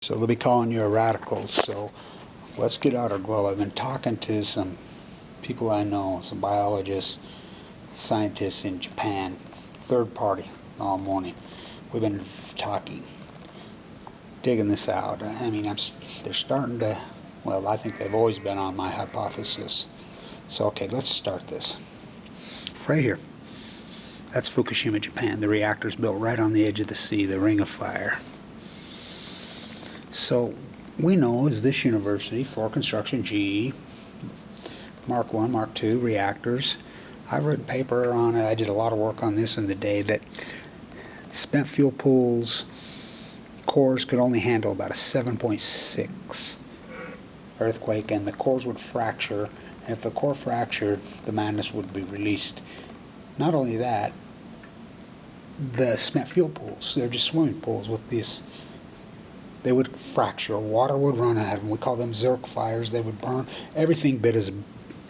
So they'll be calling you a radical. So let's get out our glove. I've been talking to some people I know, some biologists, scientists in Japan, third party, all morning. We've been talking, digging this out. I mean, they're starting to, well, I think they've always been on my hypothesis. So okay, let's start this. Right here. That's Fukushima, Japan. The reactor's built right on the edge of the sea, the ring of fire. So we know as this university for construction, GE, Mark 1, Mark 2 reactors. I've written a paper on it. I did a lot of work on this in the day that spent fuel pools, cores could only handle about a 7.6 earthquake, and the cores would fracture. And if the core fractured, the madness would be released. Not only that, the spent fuel pools, they're just swimming pools with these, they would fracture, water would run out of them. We call them Zerk fires. They would burn everything bit as a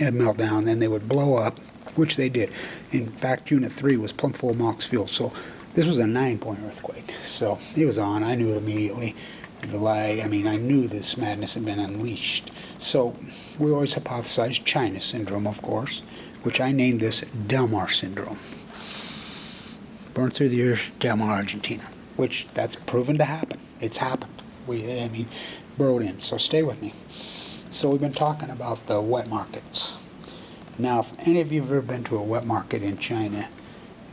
meltdown, then they would blow up, which they did. In fact, Unit 3 was plumb full of MOX fuel. So this was a 9-point earthquake. So it was on. I knew it immediately. I knew this madness had been unleashed. So we always hypothesized China syndrome, of course, which I named this Del Mar syndrome. Burn through the earth, Del Mar, Argentina, which that's proven to happen. It's happened. Burrowed in. So stay with me. So we've been talking about the wet markets. Now, if any of you have ever been to a wet market in China,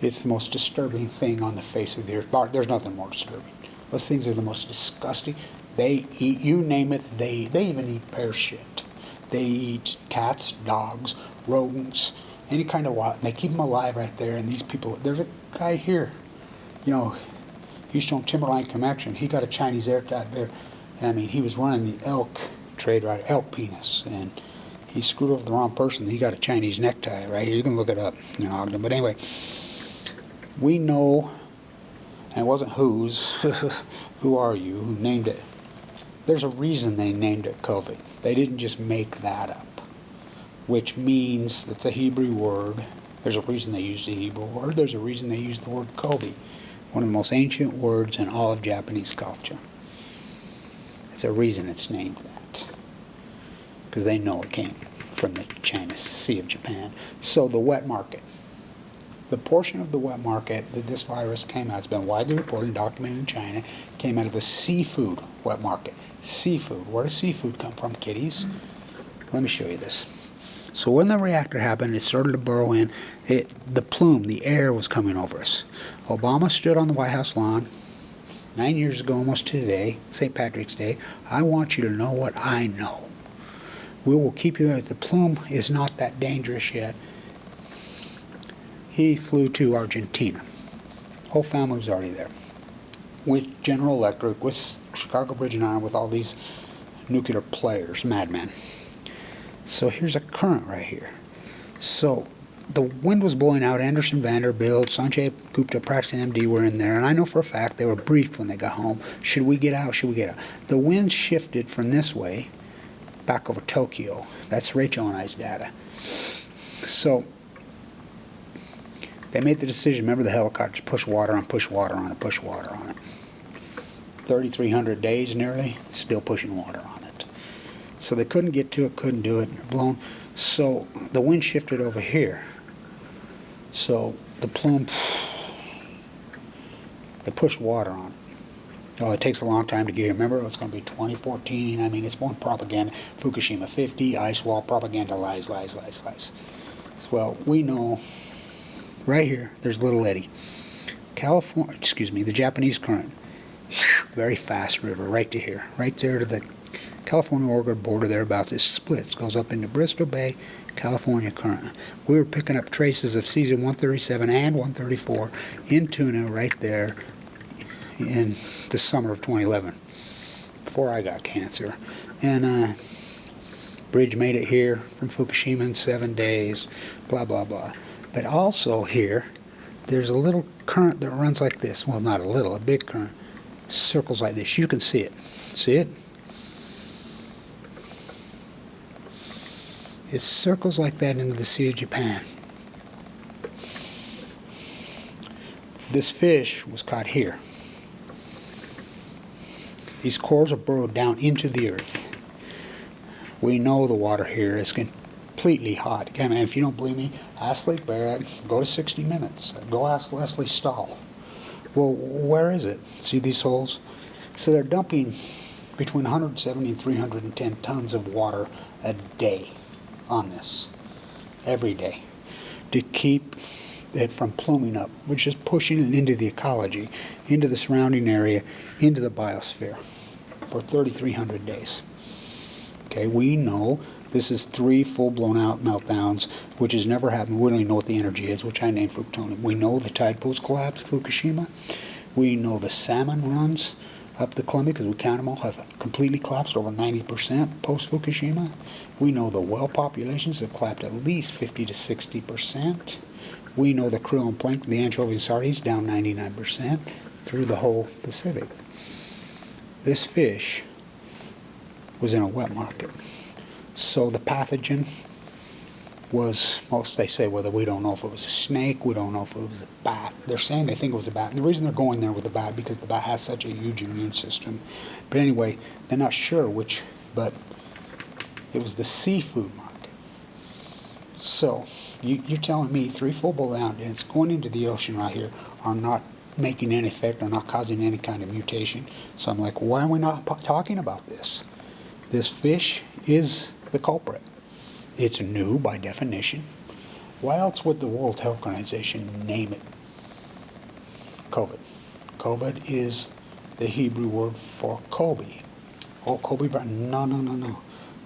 it's the most disturbing thing on the face of the earth. There's nothing more disturbing. Those things are the most disgusting. They eat, you name it, they even eat pear shit. They eat cats, dogs, rodents, any kind of wild. They keep them alive right there. And these people, there's a guy here, Houston Timberline Connection. He got a Chinese airtight there. I mean, he was running the elk trade, right? Elk penis, and he screwed over the wrong person. He got a Chinese necktie, right? You can look it up, But anyway, we know, and it wasn't whose. Who are you? Who named it? There's a reason they named it CoVid. They didn't just make that up, which means it's a Hebrew word. There's a reason they used a Hebrew word. There's a reason they used the word COVID, one of the most ancient words in all of Japanese culture. There's a reason it's named that, because they know it came from the China Sea of Japan. So the wet market. The portion of the wet market that this virus came out, it's been widely reported and documented in China, came out of the seafood wet market. Seafood. Where does seafood come from, kiddies? Let me show you this. So when the reactor happened, it started to burrow in. The plume, the air was coming over us. Obama stood on the White House lawn 9 years ago, almost to today, St. Patrick's Day. I want you to know what I know. We will keep you there. The plume is not that dangerous yet. He flew to Argentina. Whole family was already there. With General Electric, with Chicago Bridge and Iron, with all these nuclear players, madmen. So here's a current right here. So the wind was blowing out. Anderson, Vanderbilt, Sanjay Gupta, practicing MD were in there. And I know for a fact they were briefed when they got home. Should we get out? Should we get out? The wind shifted from this way back over Tokyo. That's Rachel and I's data. So they made the decision. Remember the helicopters, push water on, push water on it, push water on it. 3,300 days nearly, still pushing water on it. So they couldn't get to it, couldn't do it, blown. So the wind shifted over here. So the plume, they pushed water on it. Oh, it takes a long time to get here. Remember, it's going to be 2014. I mean, it's more propaganda. Fukushima 50, ice wall, propaganda, lies. Well, we know right here, there's Little Eddy. The Japanese current. Very fast river, right to here. Right there to the California-Oregon border thereabouts. It splits, goes up into Bristol Bay, California current. We were picking up traces of season 137 and 134 in tuna right there in the summer of 2011, before I got cancer. And bridge made it here from Fukushima in 7 days, blah, blah, blah. But also here, there's a little current that runs like this. Well, not a little, a big current. Circles like this. You can see it. See it? It circles like that into the Sea of Japan. This fish was caught here. These cores are burrowed down into the earth. We know the water here is completely hot. Again, if you don't believe me, ask Lake Barrett, go to 60 Minutes, go ask Leslie Stahl. Well, where is it? See these holes? So they're dumping between 170 and 310 tons of water a day on this, every day, to keep it from pluming up, which is pushing it into the ecology, into the surrounding area, into the biosphere for 3,300 days. Okay, we know this is 3 full-blown out meltdowns, which has never happened. We don't even know what the energy is, which I named plutonium. We know the tide pools collapsed, Fukushima. We know the salmon runs up the Columbia, because we count them all, have completely collapsed, over 90% post-Fukushima. We know the whale populations have collapsed at least 50 to 60%. We know the krill and plankton, the anchovy and sardines, down 99% through the whole Pacific. This fish was in a wet market. So the pathogen was, most they say, whether we don't know if it was a snake, we don't know if it was a bat. They're saying they think it was a bat. And the reason they're going there with the bat, because the bat has such a huge immune system. But anyway, they're not sure which, but it was the seafood market. So you're telling me 3 full-blown outdents going into the ocean right here are not making any effect, are not causing any kind of mutation. So I'm like, why are we not talking about this? This fish is the culprit. It's new by definition. Why else would the World Health Organization name it CoVid? CoVid is the Hebrew word for Kobe. Oh, Kobe Bryant. No.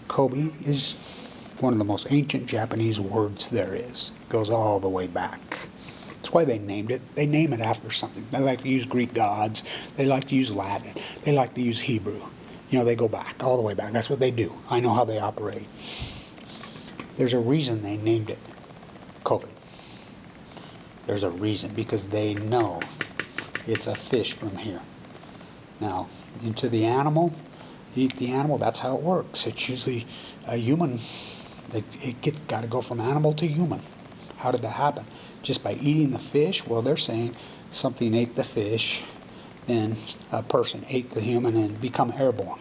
Kobe is one of the most ancient Japanese words there is. It goes all the way back. That's why they named it. They name it after something. They like to use Greek gods. They like to use Latin. They like to use Hebrew. You know, they go back, all the way back. That's what they do. I know how they operate. There's a reason they named it CoVid. There's a reason, because they know it's a fish from here. Now, into the animal, eat the animal, that's how it works. It's usually a human, it got to go from animal to human. How did that happen? Just by eating the fish? Well, they're saying something ate the fish, then a person ate the human and become airborne.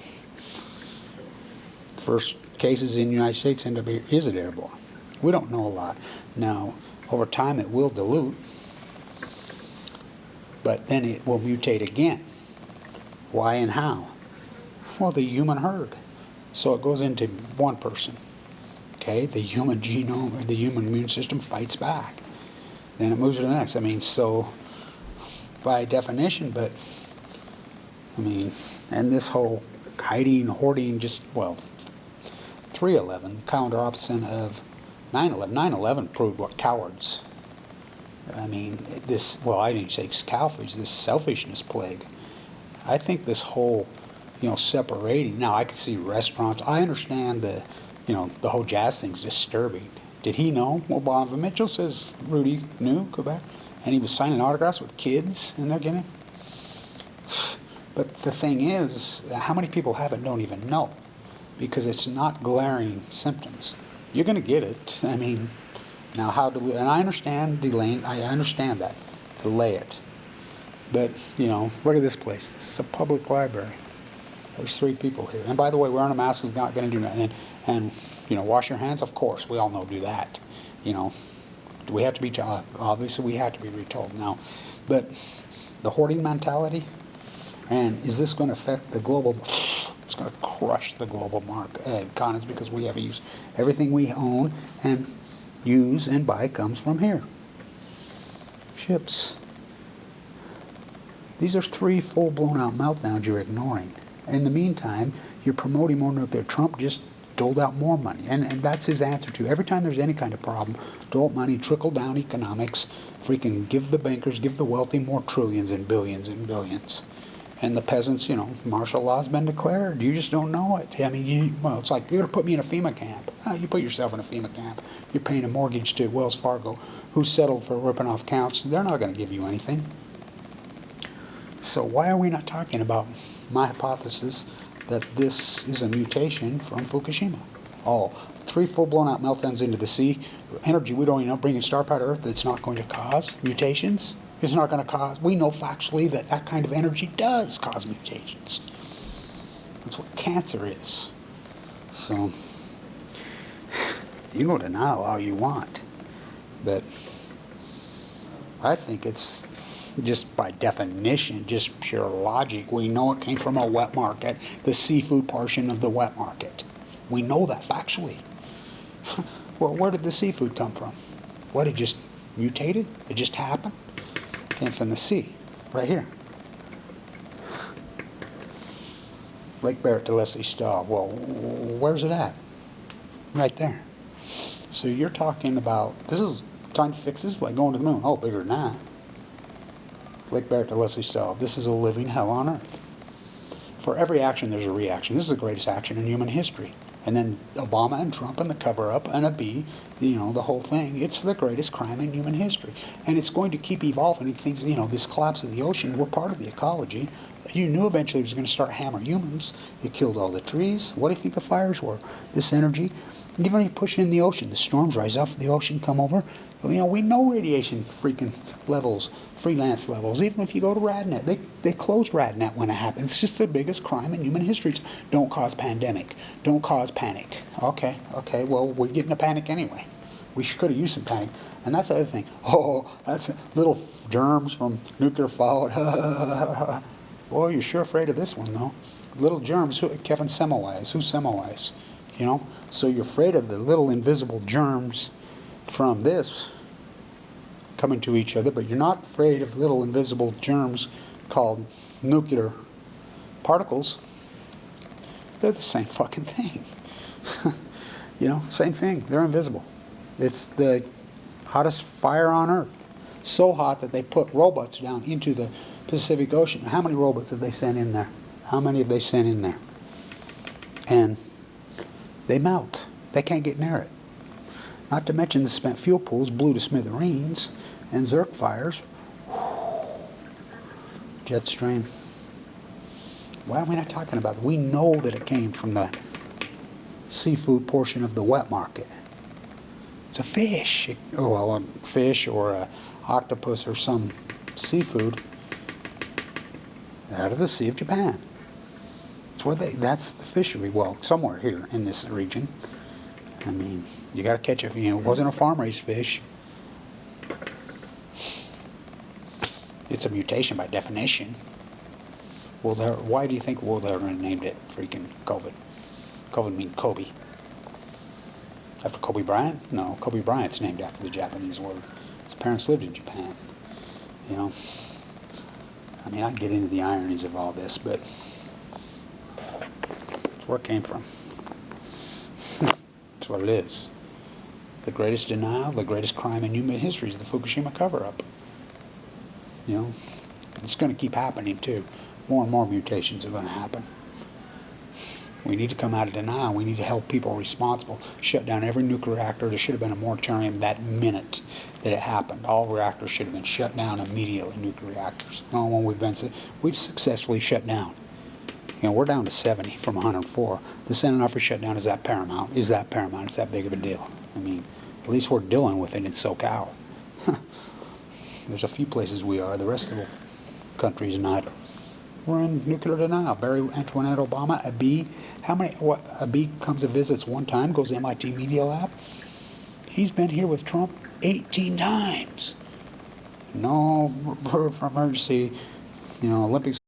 First cases in the United States end up here, is it airborne? We don't know a lot. Now, over time it will dilute, but then it will mutate again. Why and how? Well, the human herd. So it goes into one person. Okay, the human genome, or the human immune system fights back. Then it moves to the next. I mean, so by definition, but I mean, and this whole hiding, hoarding, just, well, 3/11, calendar opposite of 9/11. 9/11 proved what cowards. I mean, this, well, I didn't say cowards, this selfishness plague. I think this whole, separating. Now, I can see restaurants. I understand the, the whole jazz thing's disturbing. Did he know? Well, Bob Mitchell says Rudy knew Quebec, and he was signing autographs with kids in their getting. But the thing is, how many people have it don't even know, because it's not glaring symptoms. You're going to get it. I mean, now how to, and I understand delaying. I understand that, delay it. But look at this place. This is a public library. There's 3 people here. And by the way, wearing a mask is not going to do nothing. And wash your hands. Of course, we all know do that. Do we have to be taught? Obviously, we have to be retold now. But the hoarding mentality, and is this going to affect the global? It's going to crush the global economy, because we have to use everything we own and use and buy comes from here. Ships. These are 3 full-blown out meltdowns you're ignoring. In the meantime, you're promoting more nuclear. Trump just doled out more money, and that's his answer to every time there's any kind of problem. Dole money, trickle down economics, freaking give the bankers, give the wealthy more trillions and billions and billions. And the peasants, martial law's been declared. You just don't know it. I mean, it's like, you're going to put me in a FEMA camp. You put yourself in a FEMA camp. You're paying a mortgage to Wells Fargo, who settled for ripping off accounts. They're not going to give you anything. So why are we not talking about my hypothesis that this is a mutation from Fukushima? All 3 full-blown out meltdowns into the sea. Energy we don't even know, bringing star power to Earth, that's not going to cause mutations. It's not going to cause, we know factually that that kind of energy does cause mutations. That's what cancer is. So, you can go denial all you want, but I think it's just by definition, just pure logic. We know it came from a wet market, the seafood portion of the wet market. We know that factually. Well, where did the seafood come from? What, it just mutated? It just happened? It came from the sea, right here. Lake Barrett to Leslie Stahl. Well, where's it at? Right there. So you're talking about, this is trying to fix this, like going to the moon. Oh, bigger than that. Lake Barrett to Leslie Stahl. This is a living hell on earth. For every action, there's a reaction. This is the greatest action in human history. And then Obama and Trump and the cover-up and a B, you know, the whole thing. It's the greatest crime in human history. And it's going to keep evolving. Things, you know, this collapse of the ocean, we're part of the ecology. You knew eventually it was going to start hammering humans. It killed all the trees. What do you think the fires were? This energy. And even when you push it in the ocean, the storms rise off the ocean, come over. You know, we know radiation freaking levels, freelance levels. Even if you go to RadNet, they closed RadNet when it happened. It's just the biggest crime in human history. Don't cause pandemic. Don't cause panic. Okay, well, we're getting a panic anyway. We could have used some panic. And that's the other thing. Oh, that's little germs from nuclear fallout. Boy, you're sure afraid of this one, though. Little germs. Kevin Semmelweis. Who's Semmelweis? You know? So you're afraid of the little invisible germs from this coming to each other, but you're not afraid of little invisible germs called nuclear particles. They're the same fucking thing. You know, same thing. They're invisible. It's the hottest fire on earth. So hot that they put robots down into the Pacific Ocean. How many robots have they sent in there? How many have they sent in there? And they melt. They can't get near it. Not to mention the spent fuel pools blew to smithereens and Zerk fires. Jet stream. Why are we not talking about it? We know that it came from the seafood portion of the wet market. It's a fish. Oh, well, a fish or a octopus or some seafood out of the Sea of Japan. That's the fishery. Well, somewhere here in this region. I mean, you got to catch it. You know, it wasn't a farm-raised fish. It's a mutation by definition. Well, why do you think World Air named it freaking COVID? COVID means Kobe. After Kobe Bryant? No, Kobe Bryant's named after the Japanese word. His parents lived in Japan. You know, I mean, I can get into the ironies of all this, but it's where it came from. That's what it is. The greatest denial, the greatest crime in human history is the Fukushima cover-up. You know, it's going to keep happening too. More and more mutations are going to happen. We need to come out of denial. We need to help people responsible. Shut down every nuclear reactor. There should have been a moratorium that minute that it happened. All reactors should have been shut down immediately, nuclear reactors. No one we've successfully shut down. You know, we're down to 70 from 104. The Senate offer shutdown is that paramount. Is that paramount? It's that big of a deal. I mean, at least we're dealing with it in SoCal. There's a few places we are. The rest of the country's not. We're in nuclear denial. Barry Antoinette Obama, a B. A B comes and visits one time, goes to MIT Media Lab. He's been here with Trump 18 times. No emergency, you know, Olympics.